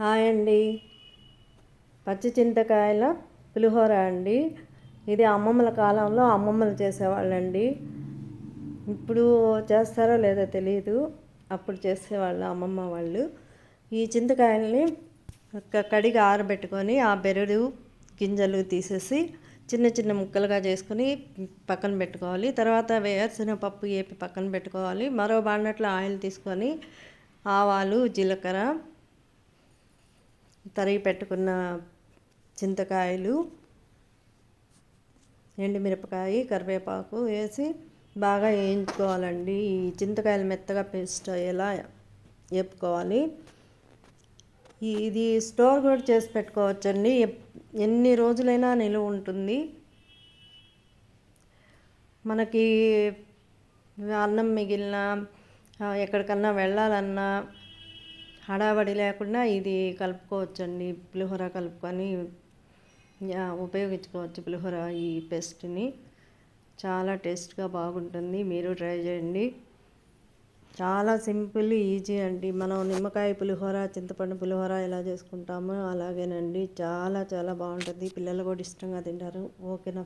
Hi అండి. పచ్చి చింతకాయల పులిహోర అండి. ఇది అమ్మమ్మల కాలంలో అమ్మమ్మలు చేసేవాళ్ళండి. ఇప్పుడు చేస్తారో లేదో తెలియదు, అప్పుడు చేసేవాళ్ళు అమ్మమ్మ వాళ్ళు. ఈ చింతకాయల్ని కడిగి ఆరబెట్టుకొని ఆ బెరడు గింజలు తీసేసి చిన్న చిన్న ముక్కలుగా చేసుకుని పక్కన పెట్టుకోవాలి. తర్వాత వేరుశనగపప్పు వేపి పక్కన పెట్టుకోవాలి. మరో బాండట్లో ఆయిల్ తీసుకొని ఆవాలు, జీలకర్ర, తరిగి పెట్టుకున్న చింతకాయలు, ఎండుమిరపకాయ, కరివేపాకు వేసి బాగా వేయించుకోవాలండి. ఈ చింతకాయలు మెత్తగా పేస్ట్ అయ్యేలా వేపుకోవాలి. ఇది స్టోర్ కూడా చేసి పెట్టుకోవచ్చండి, ఎన్ని రోజులైనా నిలువ ఉంటుంది. మనకి అన్నం మిగిలిన, ఎక్కడికన్నా వెళ్ళాలన్నా హడావడి లేకుండా ఇది కలుపుకోవచ్చండి. పులిహోర కలుపుకొని ఉపయోగించుకోవచ్చు పులిహోర ఈ పేస్ట్ని. చాలా టేస్ట్గా బాగుంటుంది, మీరు ట్రై చేయండి. చాలా సింపుల్, ఈజీ అండి. మనం నిమ్మకాయ పులిహోర, చింతపండు పులిహోర ఎలా చేసుకుంటామో అలాగేనండి. చాలా చాలా బాగుంటుంది, పిల్లలు కూడా ఇష్టంగా తింటారు. ఓకేనా?